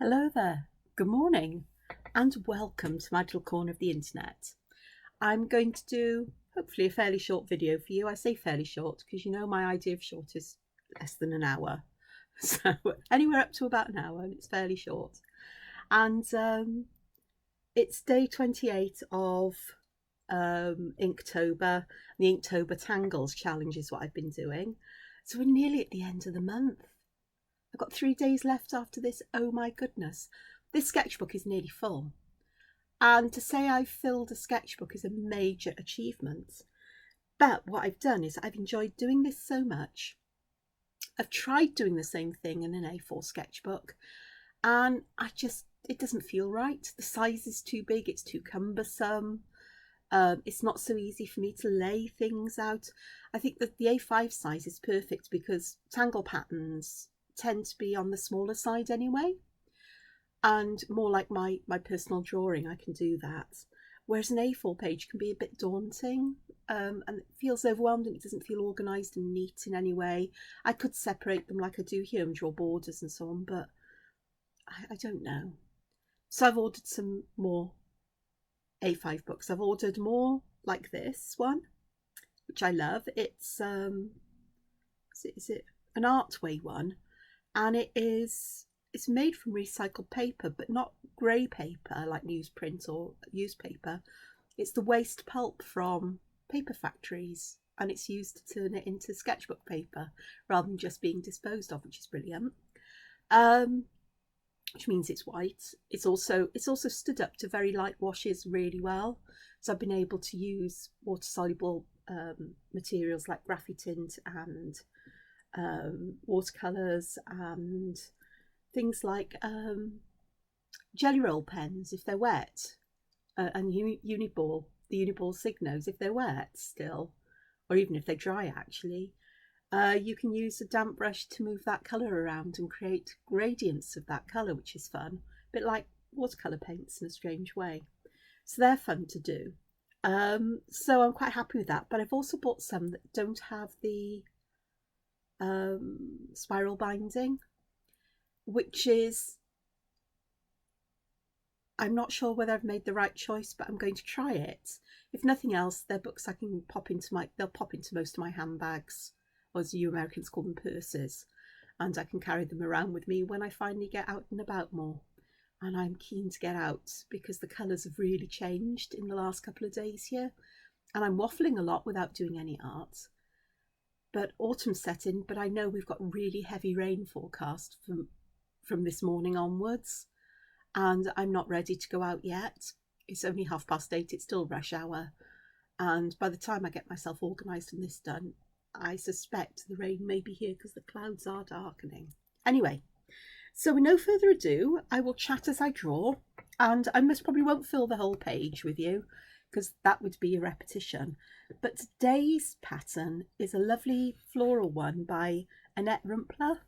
Hello there, good morning, and welcome to my little corner of the internet. I'm going to do hopefully a fairly short video for you. I say fairly short because you know my idea of short is less than an hour. So anywhere up to about an hour, and it's fairly short. And it's day 28 of Inktober. The Inktober Tangles challenge is what I've been doing. So we're nearly at the end of the month. I've got 3 days left after this. Oh my goodness. This sketchbook is nearly full. And to say I've filled a sketchbook is a major achievement. But what I've done is I've enjoyed doing this so much. I've tried doing the same thing in an A4 sketchbook and it doesn't feel right. The size is too big, it's too cumbersome. It's not so easy for me to lay things out. I think that the A5 size is perfect because tangle patterns tend to be on the smaller side anyway, and more like my personal drawing, I can do that. Whereas an A4 page can be a bit daunting, and it feels overwhelmed and it doesn't feel organised and neat in any way. I could separate them like I do here and draw borders and so on, but I don't know. So I've ordered some more A5 books. I've ordered more like this one, which I love. It's is it an Artwyrd one, and it's made from recycled paper, but not grey paper like newsprint or used paper. It's the waste pulp from paper factories, and it's used to turn it into sketchbook paper rather than just being disposed of, which is brilliant. Which means it's white. It's also stood up to very light washes really well. So I've been able to use water soluble materials like graphitint and watercolours and things like jelly roll pens if they're wet, and the uniball signos if they're wet still, or even if they're dry actually. You can use a damp brush to move that colour around and create gradients of that colour, which is fun, a bit like watercolour paints in a strange way. So they're fun to do. So I'm quite happy with that, but I've also bought some that don't have the spiral binding, which is, I'm not sure whether I've made the right choice, but I'm going to try it. If nothing else, they're books I can they'll pop into most of my handbags, or as you Americans call them, purses, and I can carry them around with me when I finally get out and about more. And I'm keen to get out because the colours have really changed in the last couple of days here, and I'm waffling a lot without doing any art. But autumn's set in, but I know we've got really heavy rain forecast from this morning onwards, and I'm not ready to go out yet. It's only 8:30, it's still rush hour, and by the time I get myself organised and this done, I suspect the rain may be here because the clouds are darkening. Anyway, so with no further ado, I will chat as I draw, and I probably won't fill the whole page with you because that would be a repetition. But today's pattern is a lovely floral one by Annett Rumpler.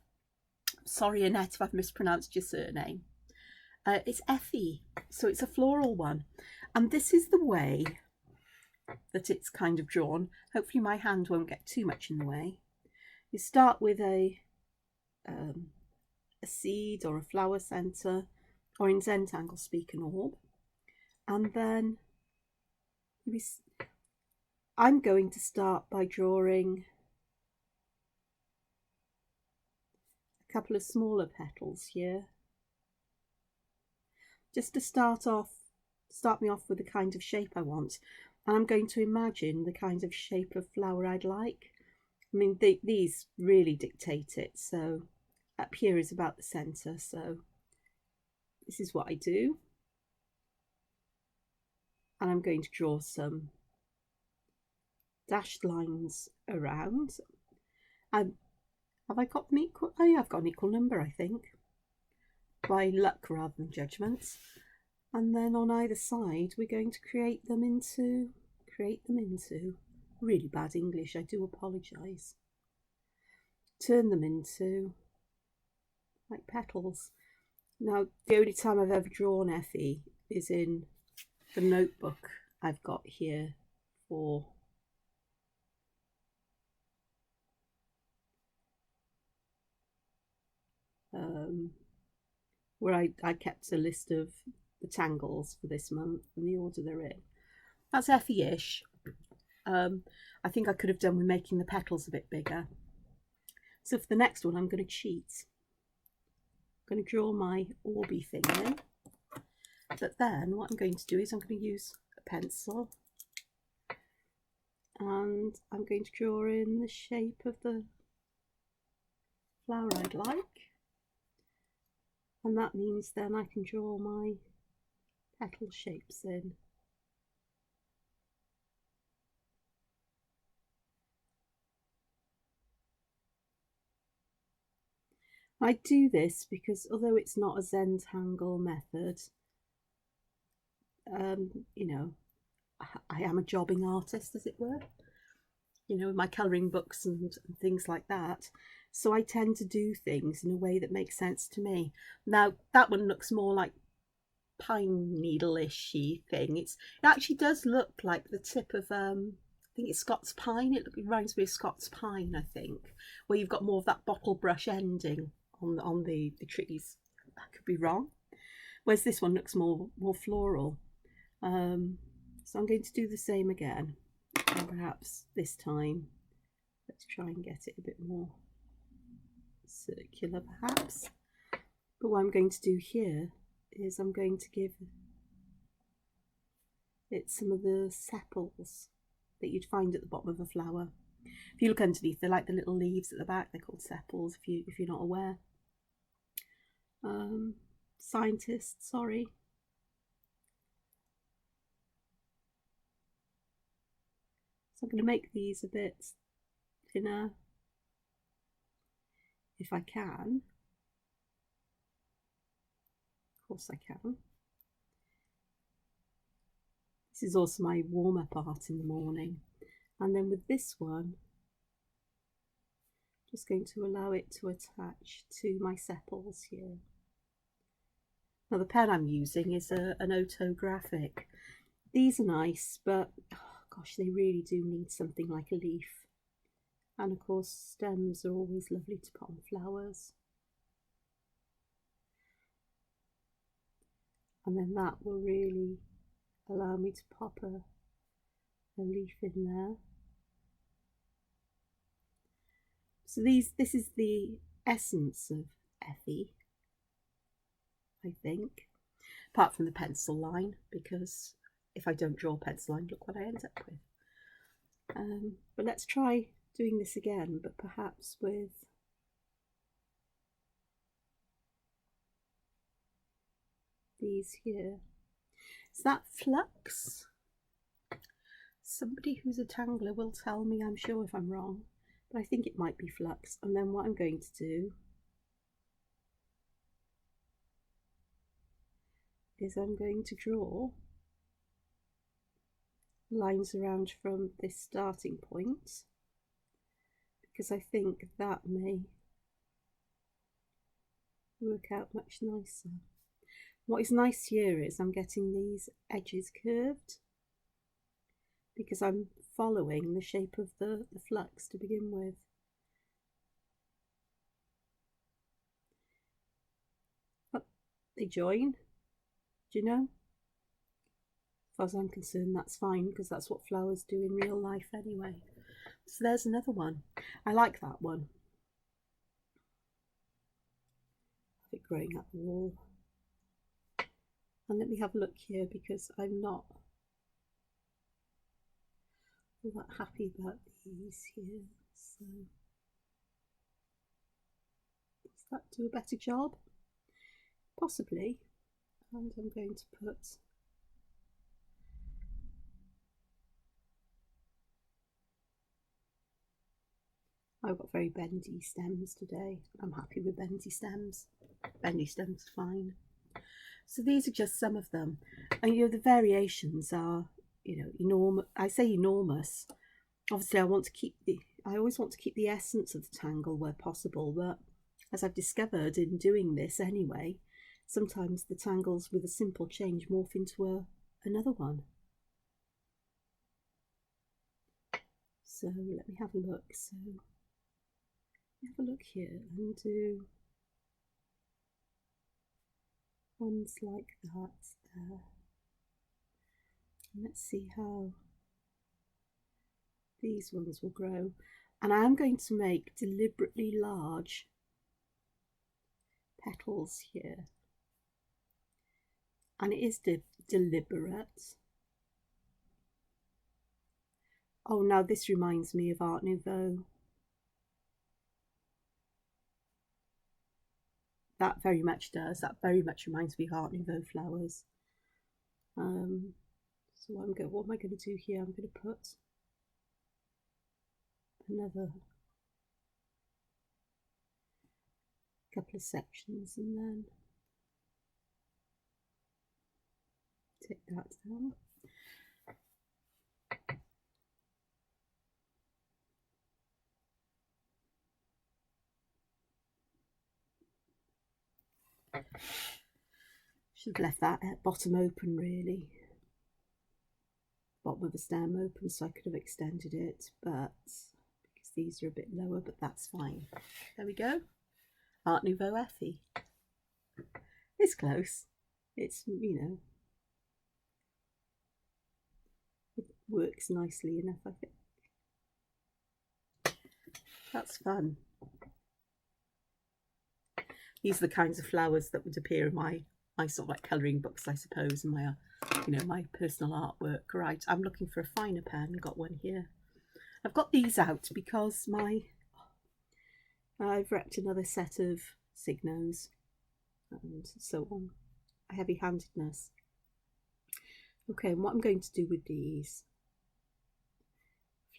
Sorry, Annett, if I've mispronounced your surname. It's Effie, so it's a floral one. And this is the way that it's kind of drawn. Hopefully my hand won't get too much in the way. You start with a seed or a flower centre, or in Zentangle speak an orb, and then I'm going to start by drawing a couple of smaller petals here, just to start me off with the kind of shape I want. And I'm going to imagine the kind of shape of flower I'd like. I mean, these really dictate it. So up here is about the centre. So this is what I do. And I'm going to draw some dashed lines around. And have I got them equal? Oh yeah, I've got an equal number, I think, by luck rather than judgments. And then on either side we're going to create them into really bad English, I do apologise, turn them into like petals. Now the only time I've ever drawn Effie is in the notebook I've got here for where I kept a list of the tangles for this month and the order they're in. That's Effie-ish. I think I could have done with making the petals a bit bigger. So for the next one, I'm going to cheat. I'm going to draw my orby thing in. But then what I'm going to do is I'm going to use a pencil. And I'm going to draw in the shape of the flower I'd like. And that means then I can draw my petal shapes in. I do this because although it's not a Zentangle method, you know, I am a jobbing artist, as it were, you know, with my colouring books and things like that. So I tend to do things in a way that makes sense to me. Now, that one looks more like pine needle-ishy thing. It actually does look like the tip of, I think it's Scots pine. It reminds me of Scots pine, I think, where you've got more of that bottle brush ending on the trees. I could be wrong. Whereas this one looks more floral. So I'm going to do the same again. And perhaps this time, let's try and get it a bit more circular perhaps. But what I'm going to do here is I'm going to give it some of the sepals that you'd find at the bottom of a flower. If you look underneath, they're like the little leaves at the back. They're called sepals if you're not aware. Scientists, sorry. So I'm going to make these a bit thinner if I can. Of course I can. This is also my warm-up art in the morning. And then with this one, just going to allow it to attach to my sepals here. Now the pen I'm using is an autographic. These are nice, but oh gosh, they really do need something like a leaf. And of course, stems are always lovely to put on flowers. And then that will really allow me to pop a leaf in there. So this is the essence of Effie, I think, apart from the pencil line, because if I don't draw a pencil line, look what I end up with. But let's try doing this again, but perhaps with these here. Is that flux? Somebody who's a tangler will tell me, I'm sure, if I'm wrong, but I think it might be flux. And then what I'm going to do is I'm going to draw lines around from this starting point, because I think that may work out much nicer. What is nice here is I'm getting these edges curved because I'm following the shape of the flux to begin with. Oh, they join, do you know? As far as I'm concerned, that's fine, because that's what flowers do in real life anyway. So there's another one. I like that one. Have it growing up the wall. And let me have a look here, because I'm not all that happy about these here. So does that do a better job? Possibly. And I'm going to put I've got very bendy stems today. I'm happy with bendy stems. Bendy stems fine. So these are just some of them. And you know, the variations are, you know, enormous. I say enormous. Obviously I always want to keep the essence of the tangle where possible, but as I've discovered in doing this anyway, sometimes the tangles with a simple change morph into another one. So let me have a look. So have a look here and do ones like that there. Let's see how these ones will grow. And I'm going to make deliberately large petals here. And it is deliberate. Oh, now this reminds me of Art Nouveau. That very much does. That very much reminds me of Art Nouveau flowers. So what am I going to do here? I'm going to put another couple of sections and then take that down. Should have left that bottom open, really. Bottom of the stem open, so I could have extended it, but because these are a bit lower, but that's fine. There we go. Art Nouveau Effie. It's close. It's, you know, it works nicely enough, I think. That's fun. These are the kinds of flowers that would appear in my sort of like colouring books, I suppose, and my, you know, my personal artwork. Right, I'm looking for a finer pen. Got one here. I've got these out because I've wrecked another set of Signos and so on. Heavy-handedness. Okay, and what I'm going to do with these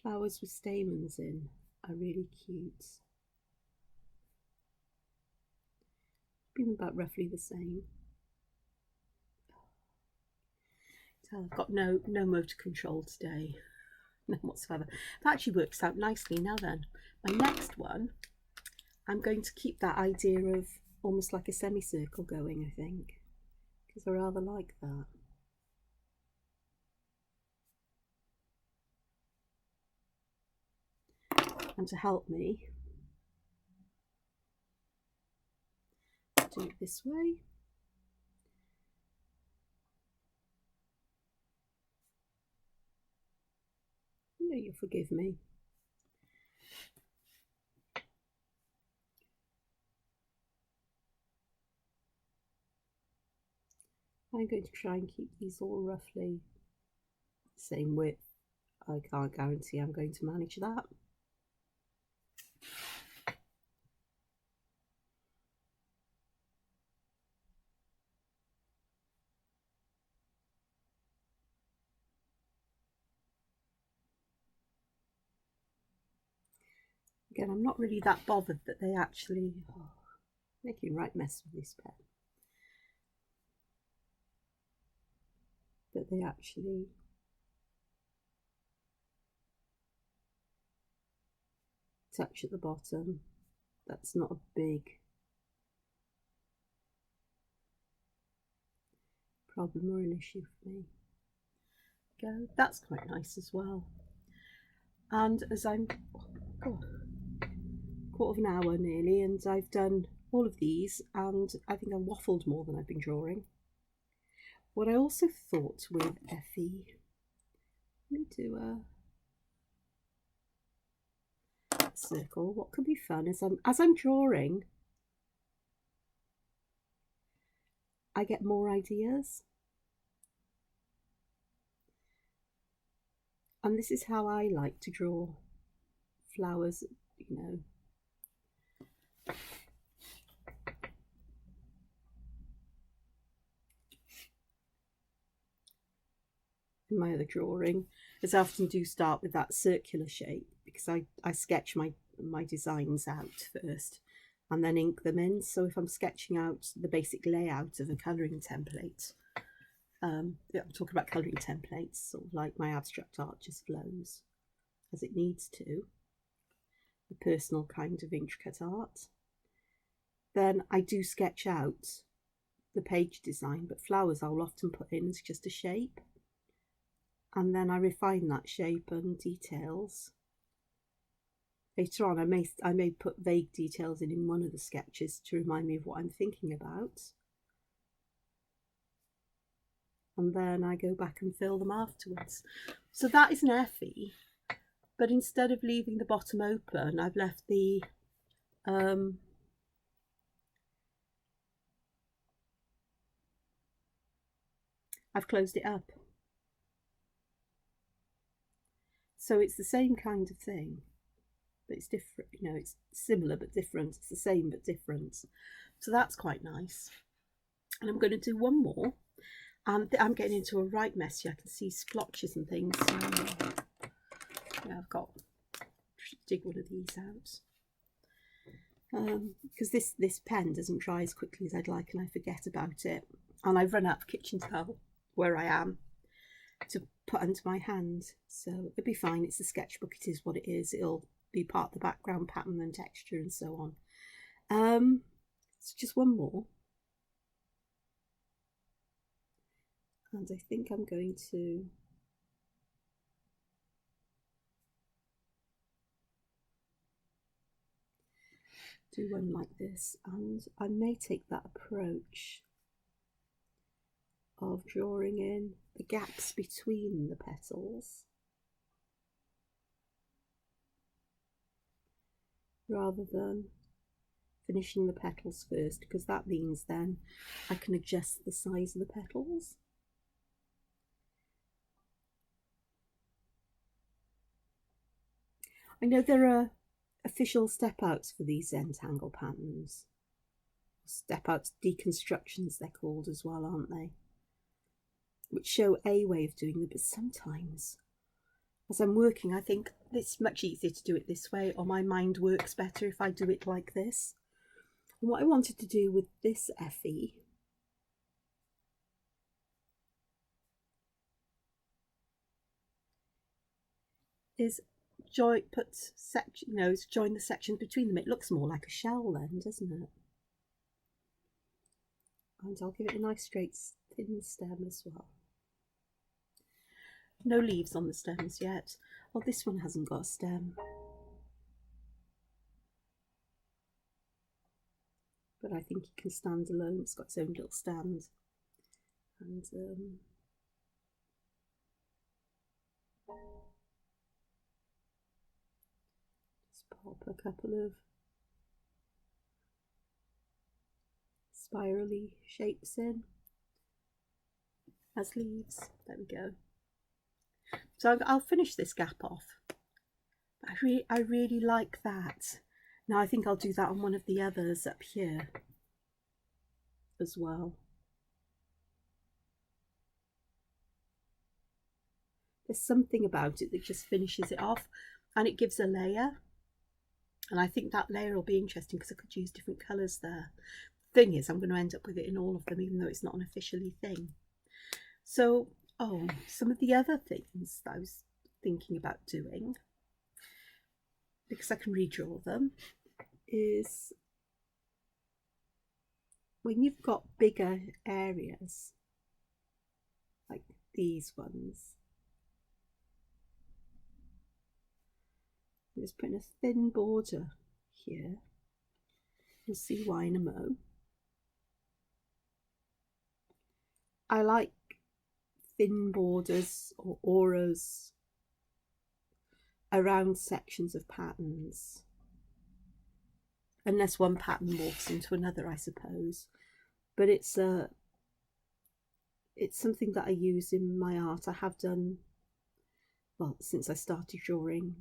flowers with stamens in are really cute. Been about roughly the same. So I've got no motor control today, none whatsoever. That actually works out nicely. Now then, my next one, I'm going to keep that idea of almost like a semicircle going, I think, because I rather like that. And to help me do it this way. I know you'll forgive me. I'm going to try and keep these all roughly the same width. I can't guarantee I'm going to manage that. Again, I'm not really that bothered that they actually making a right mess with this pen. That they actually touch at the bottom. That's not a big problem or an issue for me. Go. That's quite nice as well. And as I'm quarter of an hour nearly, and I've done all of these, and I think I waffled more than I've been drawing. What I also thought with Effie, let me do a circle. What could be fun is as I'm drawing, I get more ideas. And this is how I like to draw flowers, you know. In my other drawing, as I often do start with that circular shape because I sketch my designs out first and then ink them in. So if I'm sketching out the basic layout of a colouring template, I'm talking about colouring templates, sort of like my abstract art just flows as it needs to, the personal kind of intricate art. Then I do sketch out the page design, but flowers I'll often put in as just a shape. And then I refine that shape and details. Later on, I may put vague details in one of the sketches to remind me of what I'm thinking about. and then I go back and fill them afterwards. So that is an Effie, but instead of leaving the bottom open, I've left the I've closed it up. So it's the same kind of thing, but it's different. You know, it's similar but different. It's the same but different. So that's quite nice. And I'm going to do one more. And I'm getting into a right mess here. I can see splotches and things. So, yeah, I've got to dig one of these out. Because this pen doesn't dry as quickly as I'd like, and I forget about it. And I've run out of kitchen towel where I am to put under my hand, so it'll be fine. It's a sketchbook, it is what it is. It'll be part of the background pattern and texture and so on. So just one more, and I think I'm going to do one like this, and I may take that approach of drawing in the gaps between the petals rather than finishing the petals first, because that means then I can adjust the size of the petals. I know there are official step outs for these Zentangle patterns. Step outs deconstructions they're called as well, aren't they? Which show a way of doing it, but sometimes as I'm working I think it's much easier to do it this way, or my mind works better if I do it like this. And what I wanted to do with this Effie is join the sections between them. It looks more like a shell then, doesn't it? And I'll give it a nice straight thin stem as well. No leaves on the stems yet. Well, this one hasn't got a stem, but I think it can stand alone. It's got its own little stand, and just pop a couple of spirally shapes in as leaves. There we go. So I'll finish this gap off. I really like that. Now I think I'll do that on one of the others up here as well. There's something about it that just finishes it off, and it gives a layer. And I think that layer will be interesting because I could use different colours there. Thing is, I'm going to end up with it in all of them, even though it's not an officially thing. So, some of the other things that I was thinking about doing, because I can redraw them, is when you've got bigger areas, like these ones, I'm just putting a thin border here. You'll see why in a mo. I like thin borders or auras around sections of patterns, unless one pattern morphs into another, I suppose. But it's something that I use in my art. I have done, well, since I started drawing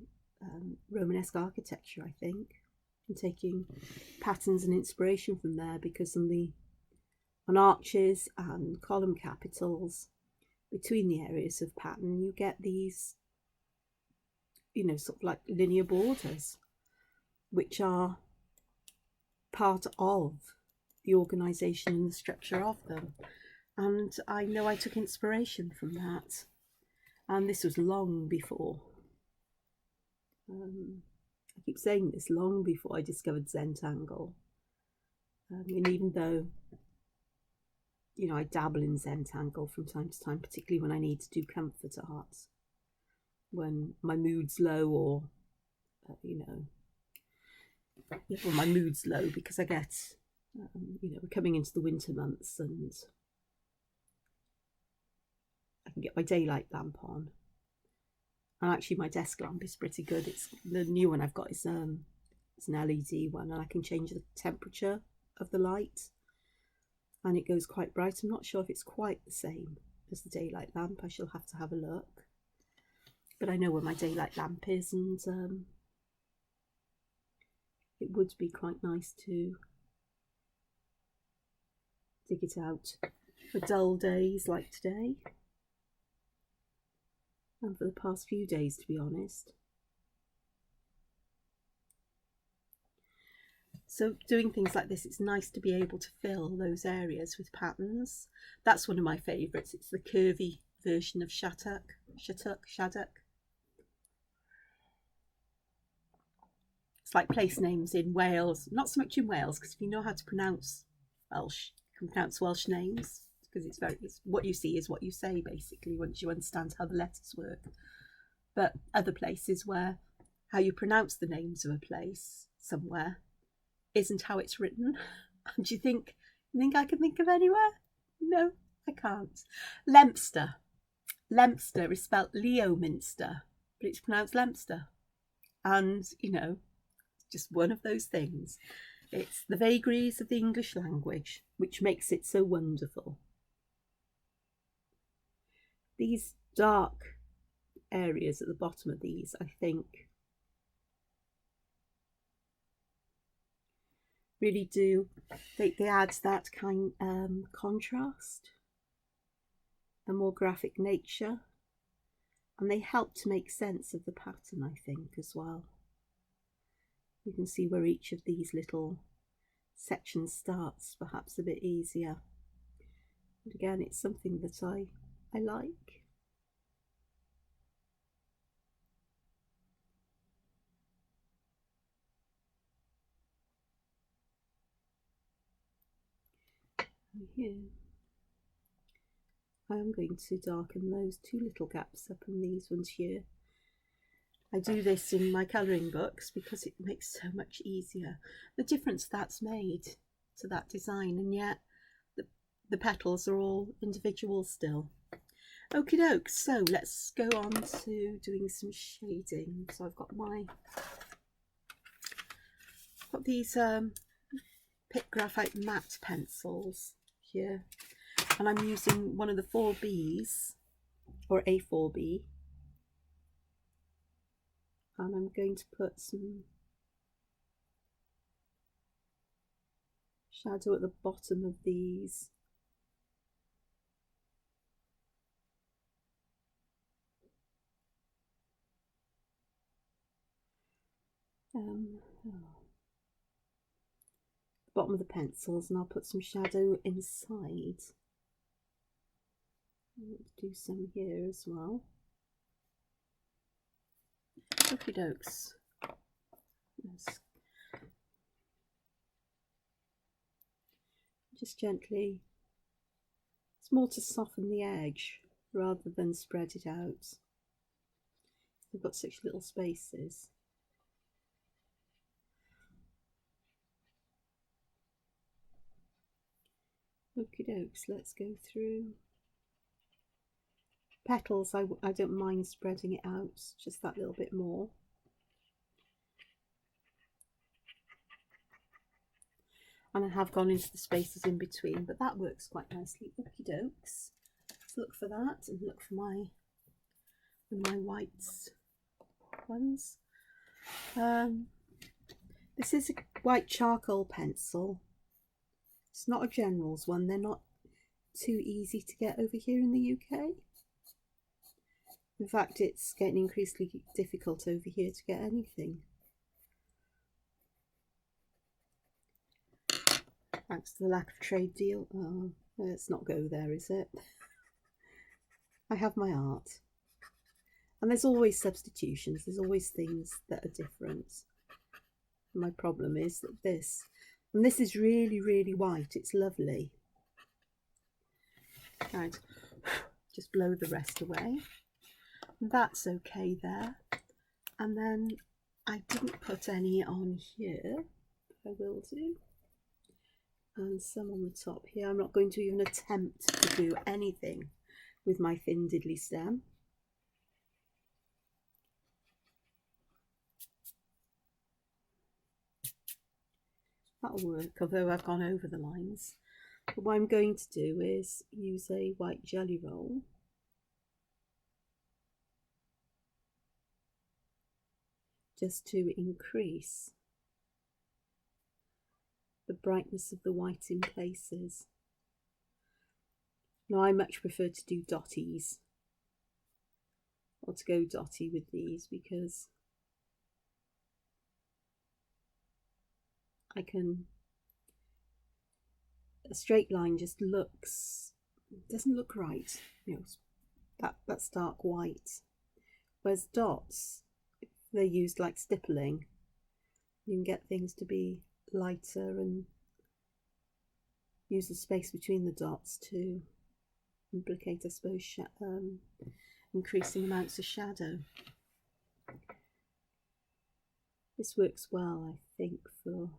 Romanesque architecture, I think, and taking patterns and inspiration from there, because on arches and column capitals between the areas of pattern you get these, sort of like linear borders, which are part of the organisation and the structure of them. And I know I took inspiration from that, and this was long before, I keep saying this, long before I discovered Zentangle. And even though I dabble in Zentangle from time to time, particularly when I need to do comfort art, when my mood's low, or well, my mood's low because I get we're coming into the winter months, and I can get my daylight lamp on. And actually my desk lamp is pretty good. It's the new one I've got is an LED one, and I can change the temperature of the light and it goes quite bright. I'm not sure if it's quite the same as the daylight lamp. I shall have to have a look. But I know where my daylight lamp is, and it would be quite nice to dig it out for dull days like today. And for the past few days, to be honest. So doing things like this, it's nice to be able to fill those areas with patterns. That's one of my favourites. It's the curvy version of Shaddock. It's like place names in Wales. Not so much in Wales, because if you know how to pronounce Welsh, you can pronounce Welsh names. Because it's what you see is what you say, basically, once you understand how the letters work. But other places where how you pronounce the names of a place somewhere isn't how it's written. And you think I can think of anywhere? No, I can't. Lempster. Lempster is spelt Leominster, but it's pronounced Lempster. And, you know, just one of those things. It's the vagaries of the English language which makes it so wonderful. These dark areas at the bottom of these, I think, really do, they add that kind contrast, a more graphic nature, and they help to make sense of the pattern, I think, as well. You can see where each of these little sections starts, perhaps a bit easier. And again, it's something that I like. And here, I am going to darken those two little gaps up in these ones here. I do this in my colouring books because it makes so much easier. The difference that's made to that design, and yet the petals are all individual still. Okie doke, so let's go on to doing some shading. So I've got these Pitt Graphite matte pencils here, and I'm using one of the 4Bs, or A4B, and I'm going to put some shadow at the bottom of these. Bottom of the pencils, and I'll put some shadow inside. I'll do some here as well. Okie dokes. Just gently. It's more to soften the edge rather than spread it out. They've got such little spaces. Okie dokes, let's go through. Petals, I don't mind spreading it out, just that little bit more. And I have gone into the spaces in between, but that works quite nicely. Okie dokes. Let's look for that and look for my whites ones. This is a white charcoal pencil. It's not a General's one. They're not too easy to get over here in the UK. In fact, it's getting increasingly difficult over here to get anything. Thanks to the lack of trade deal. Oh, let's not go there, is it? I have my art. And there's always substitutions. There's always things that are different. My problem is that this is really, really white. It's lovely. Right, just blow the rest away. That's okay there. And then I didn't put any on here. I will do. And some on the top here. I'm not going to even attempt to do anything with my thin diddly stem. That'll work, although I've gone over the lines. But what I'm going to do is use a white jelly roll just to increase the brightness of the white in places. Now I much prefer to do dotties, or to go dotty with these, because a straight line just doesn't look right, you know, that's dark white. Whereas dots, if they're used like stippling, you can get things to be lighter and use the space between the dots to implicate, I suppose, increasing amounts of shadow. This works well, I think, for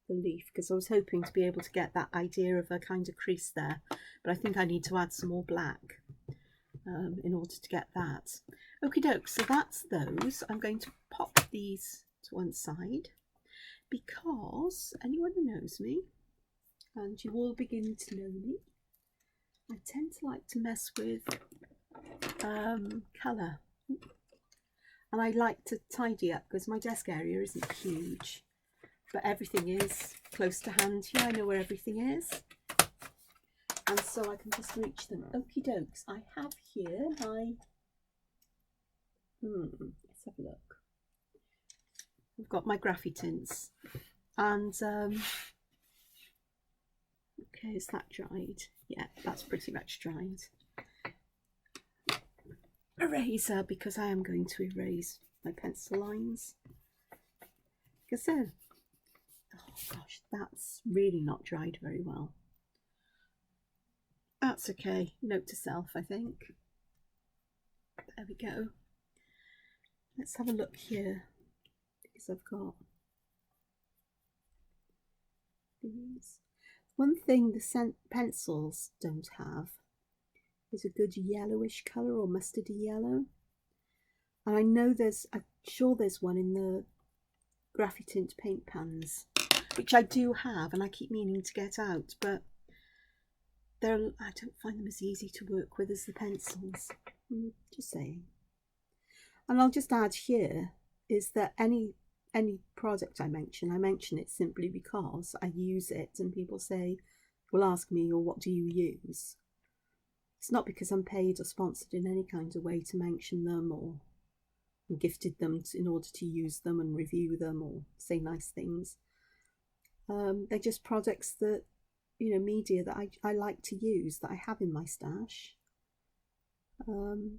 the leaf, because I was hoping to be able to get that idea of a kind of crease there, but I think I need to add some more black in order to get that. Okie doke, so that's those. I'm going to pop these to one side, because anyone who knows me, and you all begin to know me, I tend to like to mess with colour, and I like to tidy up, because my desk area isn't huge, but everything is close to hand here. I know where everything is, and so I can just reach them. Okie dokes, I have here my, let's have a look. I've got my graphy tints, and okay, is that dried? Yeah, that's pretty much dried. Eraser, because I am going to erase my pencil lines. Because oh gosh, that's really not dried very well. That's okay. Note to self, I think. There we go. Let's have a look here, because I've got these. One thing the pencils don't have is a good yellowish colour, or mustardy yellow. And I know I'm sure there's one in the graphy tint paint pans, which I do have, and I keep meaning to get out, but I don't find them as easy to work with as the pencils. Just saying. And I'll just add here is that any product I mention it simply because I use it, and people will ask me, or what do you use? It's not because I'm paid or sponsored in any kind of way to mention them, or gifted them in order to use them and review them or say nice things. They're just products that, you know, media that I like to use, that I have in my stash, and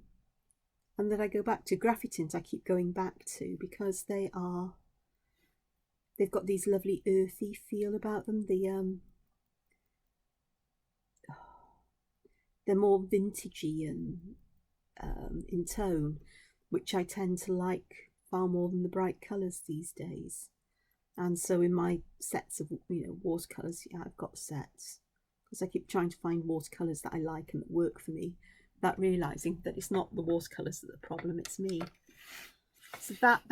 that I go back to. Graphy tint I keep going back to because they've got these lovely earthy feel about them. They're more vintagey and in tone, which I tend to like far more than the bright colours these days. And so in my sets of, you know, watercolours, yeah, I've got sets, because I keep trying to find watercolours that I like and that work for me, without realising that it's not the watercolours that are the problem, it's me. So that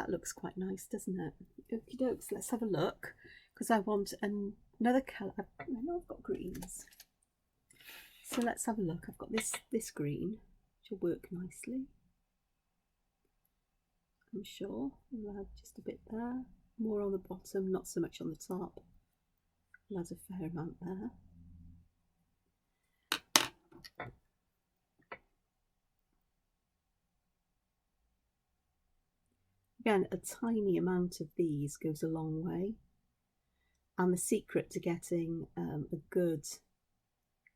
looks quite nice, doesn't it? Okie dokes, let's have a look, because I want another colour. I know I've got greens. So let's have a look. I've got this green, which will work nicely, I'm sure. We'll add just a bit there, more on the bottom, not so much on the top. We'll add a fair amount there. Again, a tiny amount of these goes a long way. And the secret to getting a good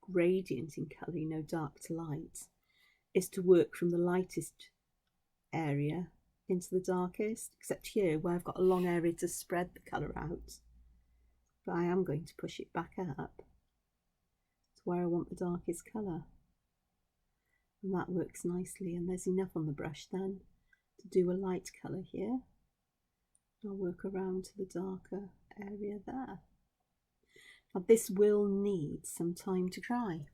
gradient in colour, you know, dark to light, is to work from the lightest area into the darkest, except here where I've got a long area to spread the colour out. But I am going to push it back up to where I want the darkest colour. And that works nicely, and there's enough on the brush then to do a light colour here. I'll work around to the darker area there. This will need some time to dry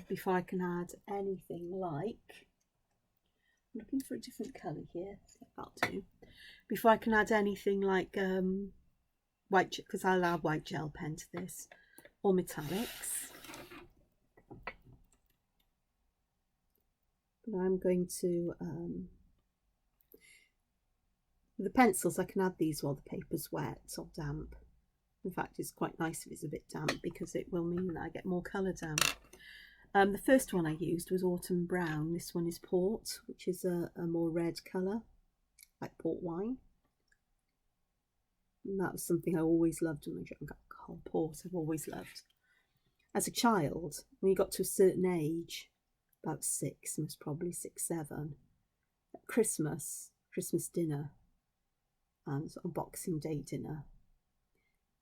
before I can add anything like, I'm looking for a different colour here, that'll do, before I can add anything like white, because I'll add white gel pen to this, or metallics. But I'm going to, with the pencils I can add these while the paper's wet or damp. In fact, it's quite nice if it's a bit damp because it will mean that I get more colour down. The first one I used was Autumn Brown. This one is Port, which is a more red colour, like port wine. And that was something I always loved when I drank alcohol. Port I've always loved. As a child, when you got to a certain age, about 6, most probably 6, 7, at Christmas dinner and on Boxing Day dinner,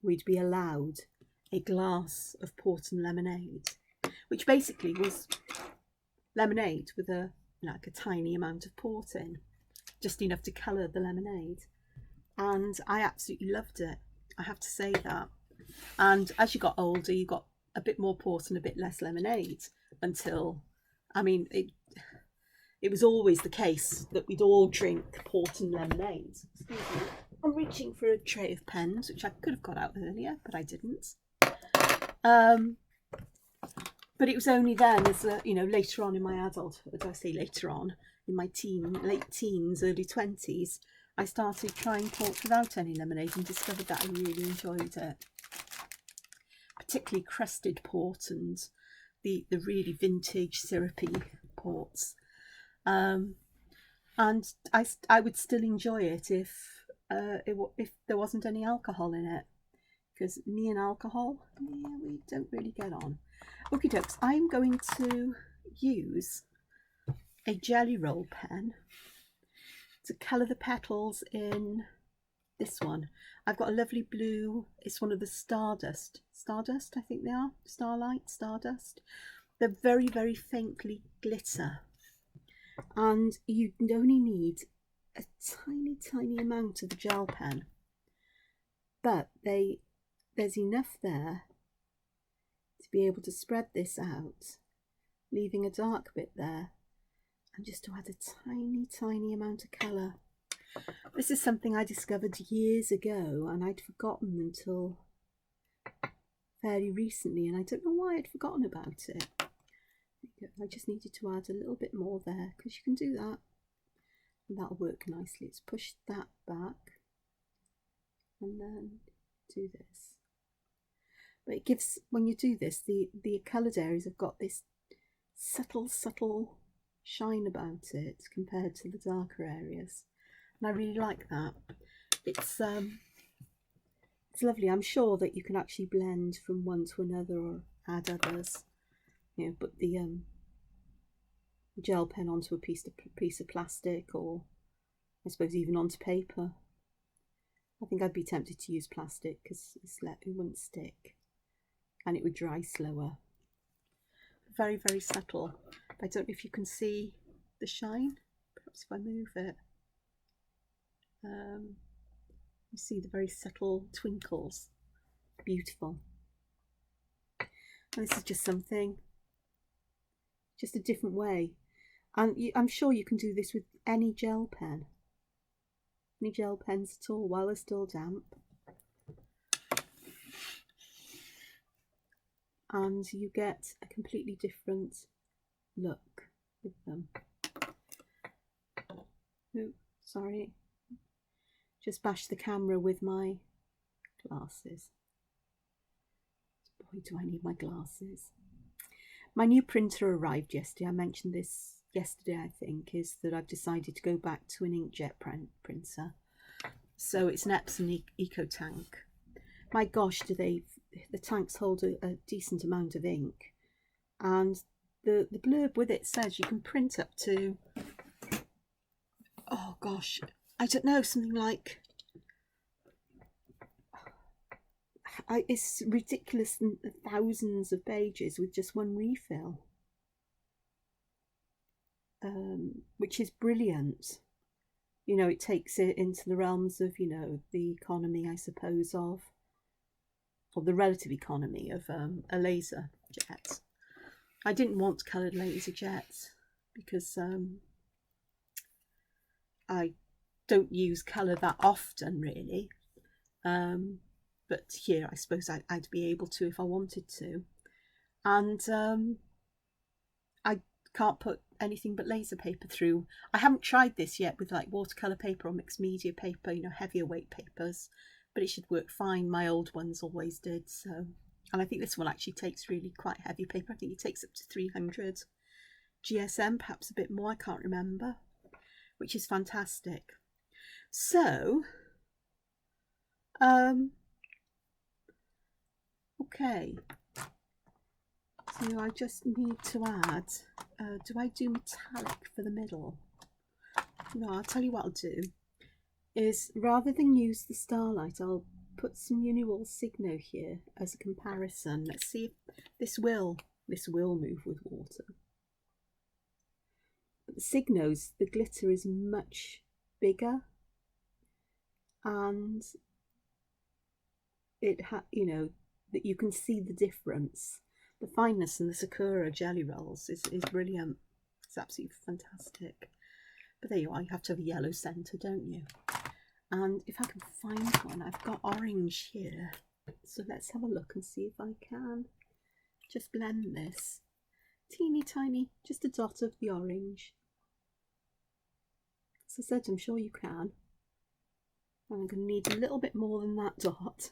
we'd be allowed a glass of port and lemonade, which basically was lemonade with a tiny amount of port in, just enough to colour the lemonade. And I absolutely loved it, I have to say that. And as you got older, you got a bit more port and a bit less lemonade, until, I mean, it was always the case that we'd all drink port and lemonade. Excuse me. I'm reaching for a tray of pens, which I could have got out earlier, but I didn't. But it was only then, as later on in my adulthood, I say later on, in my late teens, early 20s, I started trying port without any lemonade and discovered that I really enjoyed it. Particularly crusted port and the really vintage syrupy ports. And I would still enjoy it if there wasn't any alcohol in it, because me and alcohol, yeah, we don't really get on. Okie dokes, I'm going to use a jelly roll pen to colour the petals in this one. I've got a lovely blue, it's one of the Stardust, I think they are, Starlight, Stardust. They're very, very faintly glitter. And you only need a tiny amount of the gel pen, but there's enough there to be able to spread this out, leaving a dark bit there, and just to add a tiny amount of colour. This is something I discovered years ago, and I'd forgotten until fairly recently, and I don't know why I'd forgotten about it. I just needed to add a little bit more there, because you can do that and that'll work nicely. Let's push that back and then do this. But it gives, when you do this, the coloured areas have got this subtle shine about it compared to the darker areas, and I really like that. It's lovely. I'm sure that you can actually blend from one to another or add others. Put the gel pen onto a piece of plastic, or I suppose even onto paper. I think I'd be tempted to use plastic because it wouldn't stick and it would dry slower. Very, very subtle. I don't know if you can see the shine. Perhaps if I move it, you see the very subtle twinkles. Beautiful. And this is just something, just a different way. And I'm sure you can do this with any gel pen. Any gel pens at all while they're still damp. And you get a completely different look with them. Oh, sorry. Just bashed the camera with my glasses. Boy, do I need my glasses. My new printer arrived yesterday. I mentioned this yesterday, I think, is that I've decided to go back to an inkjet printer. So it's an Epson EcoTank. My gosh, the tanks hold a decent amount of ink. And the blurb with it says you can print up to, oh gosh, I don't know, something like, it's ridiculous, thousands of pages with just one refill. Which is brilliant. It takes it into the realms of, the economy, I suppose, of or the relative economy of a laser jet. I didn't want coloured laser jets because I don't use colour that often really, but here I suppose I'd be able to if I wanted to, and I can't put anything but laser paper through. I haven't tried this yet with like watercolour paper or mixed media paper, you know, heavier weight papers, but it should work fine. My old ones always did. So, and I think this one actually takes really quite heavy paper. I think it takes up to 300 GSM, perhaps a bit more, I can't remember, which is fantastic. So okay, so I just need to add, do I do metallic for the middle? No, I'll tell you what I'll do is, rather than use the starlight, I'll put some Uniwool Signo here as a comparison. Let's see if this will move with water. But the Signos, the glitter is much bigger, and it you know, that you can see the difference. The fineness in the Sakura jelly rolls is brilliant. It's absolutely fantastic. But there you are, you have to have a yellow centre, don't you? And if I can find one, I've got orange here. So let's have a look and see if I can just blend this. Teeny tiny, just a dot of the orange. As I said, I'm sure you can. And I'm going to need a little bit more than that dot.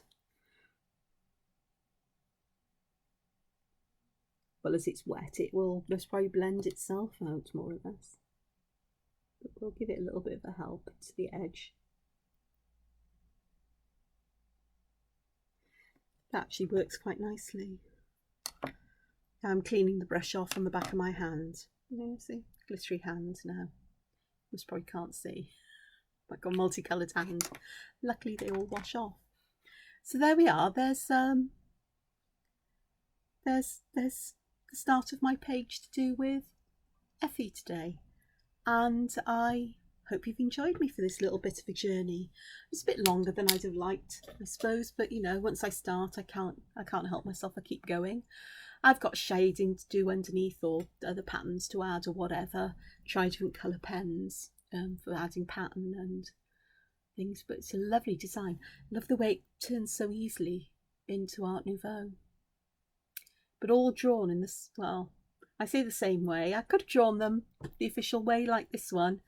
Well, as it's wet, it will most probably blend itself out more or less. But we'll give it a little bit of a help to the edge. That actually works quite nicely. I'm cleaning the brush off on the back of my hand. You know, see, glittery hand now. You probably can't see. I've got a multicoloured hand. Luckily, they all wash off. So there we are. There's the start of my page to do with Effie today, and I hope you've enjoyed me for this little bit of a journey. It's a bit longer than I'd have liked, I suppose, but you know, once I start, I can't help myself. I keep going. I've got shading to do underneath, or other patterns to add, or whatever. Try different colour pens for adding pattern and things, but it's a lovely design. Love the way it turns so easily into Art Nouveau. But all drawn in this, well, I say the same way. I could have drawn them the official way like this one,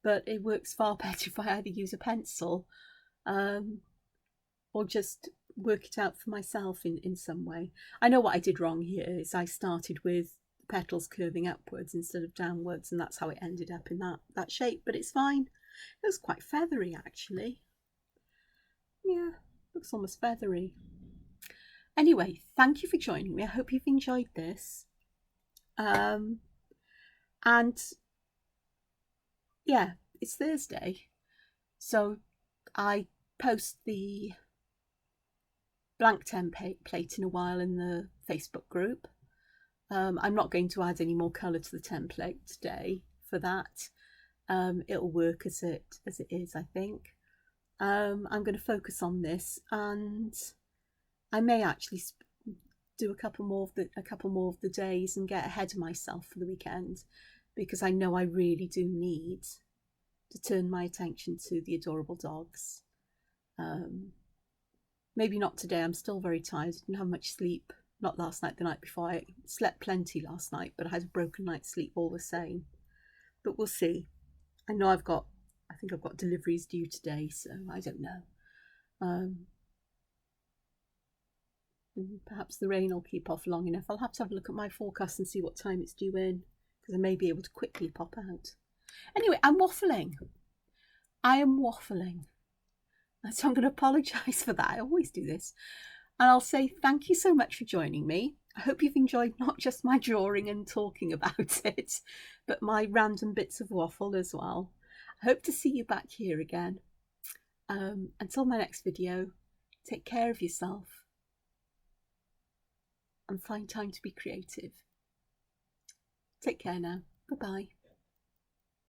but it works far better if I either use a pencil or just work it out for myself in some way. I know what I did wrong here is I started with the petals curving upwards instead of downwards, and that's how it ended up in that shape, but it's fine. It looks quite feathery actually. Yeah, looks almost feathery. Anyway, thank you for joining me. I hope you've enjoyed this. And yeah, it's Thursday, so I post the blank template in a while in the Facebook group. I'm not going to add any more colour to the template today for that. It'll work as it is, I think. I'm going to focus on this, and I may actually do a couple more of the days and get ahead of myself for the weekend, because I know I really do need to turn my attention to the adorable dogs. Maybe not today. I'm still very tired. I didn't have much sleep. Not last night, the night before. I slept plenty last night, but I had a broken night's sleep all the same. But we'll see. I know I think I've got deliveries due today, so I don't know. Perhaps the rain will keep off long enough. I'll have to have a look at my forecast and see what time it's due in, because I may be able to quickly pop out. Anyway, I'm waffling. I am waffling. So I'm going to apologise for that. I always do this. And I'll say thank you so much for joining me. I hope you've enjoyed not just my drawing and talking about it, but my random bits of waffle as well. I hope to see you back here again. Until my next video, take care of yourself and find time to be creative. Take care now. Bye-bye.